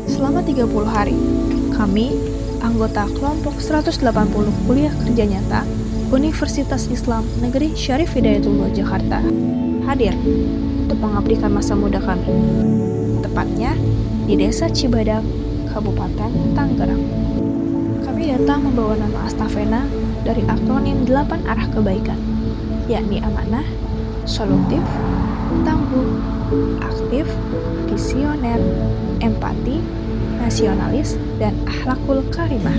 Selama 30 hari, kami, anggota kelompok 180 kuliah kerja nyata Universitas Islam Negeri Syarif Hidayatullah Jakarta, hadir untuk mengabdikan masa muda kami, tepatnya di Desa Cibadak, Kabupaten Tangerang. Kami datang membawa nama Astafena dari akronim 8 arah kebaikan, yakni amanah, solutif, tangguh, aktif, visioner, empati, nasionalis, dan akhlakul karimah.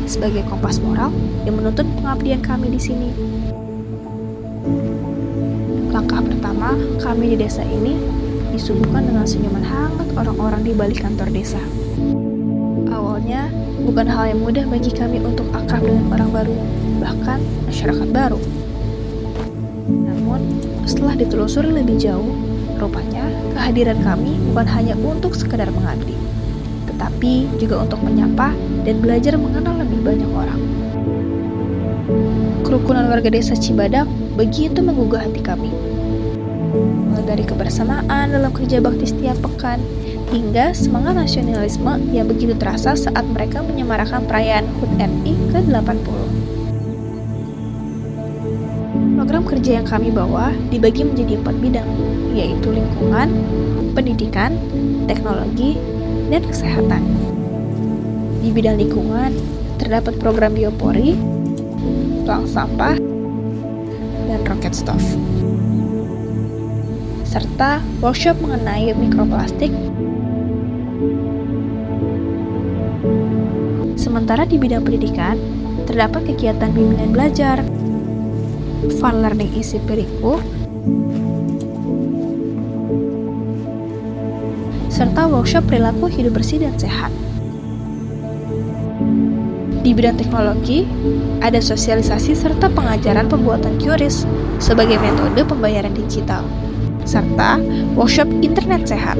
Sebagai kompas moral yang menuntun pengabdian kami di sini. Langkah pertama kami di desa ini disuguhkan dengan senyuman hangat orang-orang di balik kantor desa. Awalnya, bukan hal yang mudah bagi kami untuk akrab dengan orang baru, bahkan masyarakat baru. Namun, setelah ditelusuri lebih jauh, rupanya kehadiran kami bukan hanya untuk sekedar mengabdi, tetapi juga untuk menyapa dan belajar mengenal lebih banyak orang. Kerukunan warga desa Cibadak begitu menggugah hati kami. Mulai dari kebersamaan dalam kerja bakti setiap pekan, hingga semangat nasionalisme yang begitu terasa saat mereka menyemarakan perayaan HUT RI ke-80. Program kerja yang kami bawa dibagi menjadi 4 bidang, yaitu lingkungan, pendidikan, teknologi, dan kesehatan. Di bidang lingkungan, terdapat program biopori, tuang sampah, dan rocket stove, serta workshop mengenai mikroplastik. Sementara di bidang pendidikan, terdapat kegiatan bimbingan belajar, fun learning isi periku, serta workshop perilaku hidup bersih dan sehat. Di bidang teknologi, ada sosialisasi serta pengajaran pembuatan QRIS sebagai metode pembayaran digital, serta workshop internet sehat.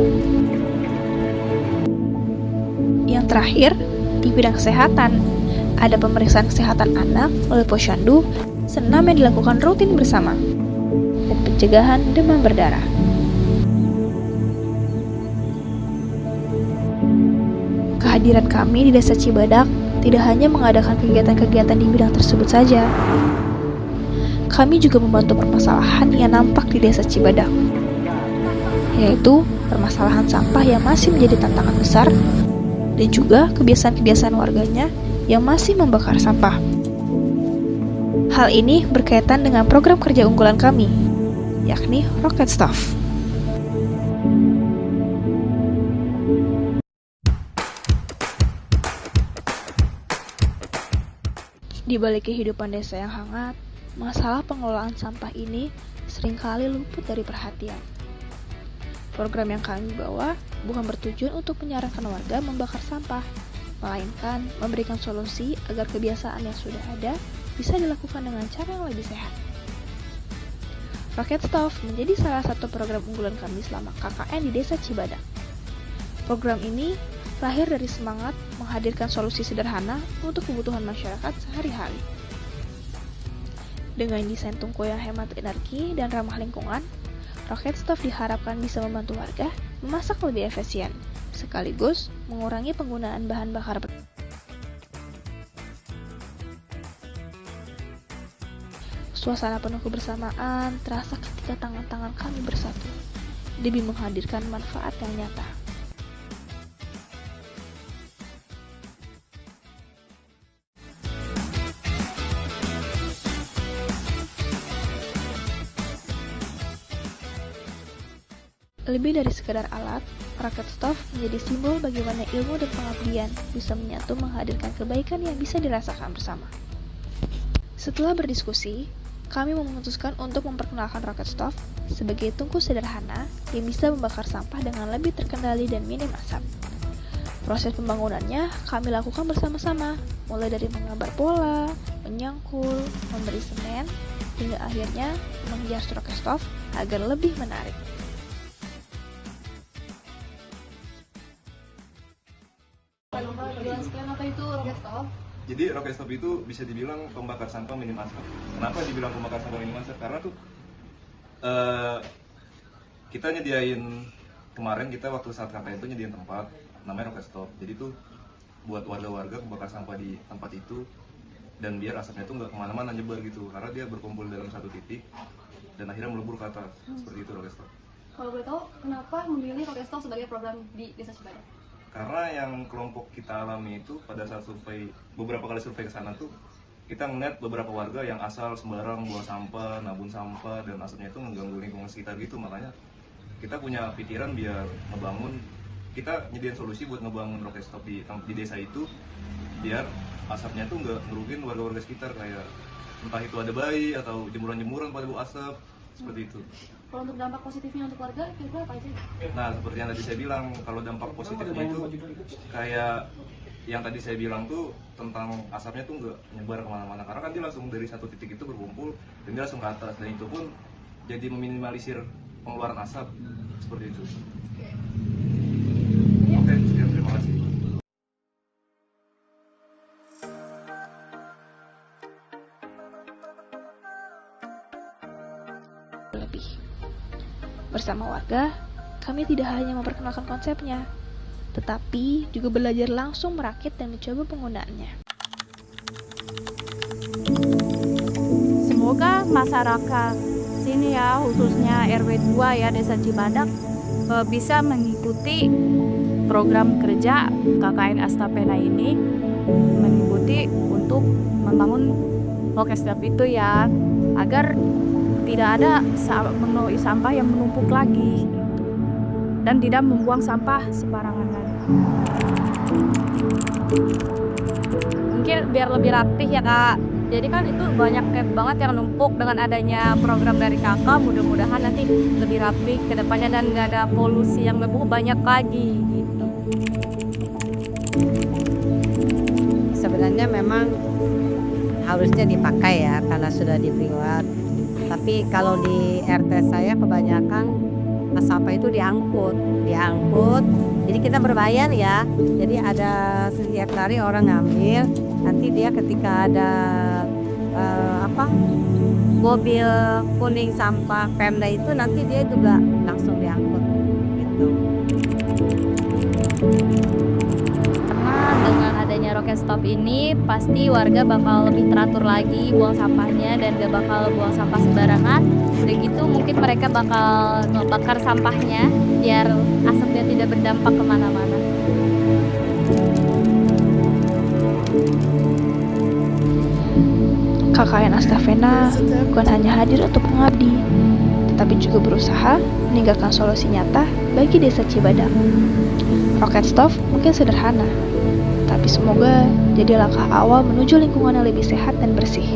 Yang terakhir, di bidang kesehatan, ada pemeriksaan kesehatan anak oleh Posyandu, senam yang dilakukan rutin bersama, dan pencegahan demam berdarah. Kehadiran kami di Desa Cibadak tidak hanya mengadakan kegiatan-kegiatan di bidang tersebut saja. Kami juga membantu permasalahan yang nampak di Desa Cibadak, yaitu permasalahan sampah yang masih menjadi tantangan besar, dan juga kebiasaan-kebiasaan warganya yang masih membakar sampah. Hal ini berkaitan dengan program kerja unggulan kami, yakni rocket stove. Di balik kehidupan desa yang hangat, masalah pengelolaan sampah ini seringkali luput dari perhatian. Program yang kami bawa bukan bertujuan untuk menyarankan warga membakar sampah, melainkan memberikan solusi agar kebiasaan yang sudah ada bisa dilakukan dengan cara yang lebih sehat. Rocket Stove menjadi salah satu program unggulan kami selama KKN di Desa Cibadak. Program ini lahir dari semangat menghadirkan solusi sederhana untuk kebutuhan masyarakat sehari-hari. Dengan desain tungku yang hemat energi dan ramah lingkungan, Rocket Stove diharapkan bisa membantu warga memasak lebih efisien, sekaligus mengurangi penggunaan bahan bakar. Suasana penuh kebersamaan terasa ketika tangan-tangan kami bersatu, demi menghadirkan manfaat yang nyata. Lebih dari sekedar alat, Rocket Stove menjadi simbol bagaimana ilmu dan pengabdian bisa menyatu menghadirkan kebaikan yang bisa dirasakan bersama. Setelah berdiskusi, kami memutuskan untuk memperkenalkan Rocket Stove sebagai tungku sederhana yang bisa membakar sampah dengan lebih terkendali dan minim asap. Proses pembangunannya kami lakukan bersama-sama, mulai dari menggambar pola, menyangkul, memberi semen, hingga akhirnya menghias Rocket Stove agar lebih menarik. Apa itu rocket stove? Jadi rocket stove itu bisa dibilang pembakar sampah minim asap. Kenapa dibilang pembakar sampah minim asap? Karena tuh kita nyediain kemarin kita waktu saat kampanye itu nyediain tempat namanya Rocket Stop. Jadi tuh buat warga-warga membakar sampah di tempat itu, dan biar asapnya itu nggak kemana-mana nyebar gitu, karena dia berkumpul dalam satu titik dan akhirnya melebur ke atas. Seperti itu Rocket Stop. Kalau boleh tahu, kenapa memilih Rocket Stop sebagai program di Desa Cibadak? Karena yang kelompok kita alami itu pada saat survei, beberapa kali survei ke sana tuh kita ngeliat beberapa warga yang asal sembarang buang sampah, nabung sampah, dan asapnya itu mengganggu lingkungan sekitar gitu. Makanya kita punya pikiran biar ngebangun, kita nyediain solusi buat ngebangun Rocket Stop di desa itu, biar asapnya tuh nggak ngerugin warga-warga sekitar, kayak entah itu ada bayi atau jemuran-jemuran pada bau asap, seperti itu. Kalau untuk dampak positifnya untuk warga, kira-kira apa aja? Nah, seperti yang tadi saya bilang, kalau dampak positifnya itu kayak yang tadi saya bilang tuh tentang asapnya tuh nggak nyebar kemana-mana, karena kan dia langsung dari satu titik itu berkumpul dan dia langsung ke atas, dan itu pun jadi meminimalisir pengeluaran asap, seperti itu. Oke, sekian, terima kasih. Lebih. Bersama warga, kami tidak hanya memperkenalkan konsepnya, tetapi juga belajar langsung merakit dan mencoba penggunaannya. Semoga masyarakat sini ya, khususnya RW 2 ya Desa Cibadak, bisa mengikuti program kerja KKN Astapena ini, mengikuti untuk membangun Rocket Stop itu ya, agar tidak ada sampah yang menumpuk lagi gitu, dan tidak membuang sampah sembarangan lagi. Mungkin biar lebih rapih ya Kak. Jadi kan itu banyak banget yang numpuk. Dengan adanya program dari Kakak, mudah-mudahan nanti lebih rapi ke depannya dan nggak ada polusi yang lebih banyak lagi gitu. Sebenarnya memang harusnya dipakai ya karena sudah dibuat. Tapi kalau di RT saya kebanyakan sampah itu diangkut. Jadi kita berbayar ya. Jadi ada setiap hari orang ngambil. Nanti dia ketika ada mobil kuning sampah Pemda itu, nanti dia juga langsung diangkut gitu. Karena dengan adanya Rocket Stop ini pasti warga bakal lebih teratur lagi buang sampahnya dan gak bakal buang sampah sembarangan. Dan gitu mungkin mereka bakal ngebakar sampahnya biar asapnya tidak berdampak kemana-mana. KKN Astapena bukan hanya hadir untuk mengabdi, tetapi juga berusaha meninggalkan solusi nyata bagi Desa Cibadak. Rocket Stop mungkin sederhana, tapi semoga jadi langkah awal menuju lingkungan yang lebih sehat dan bersih.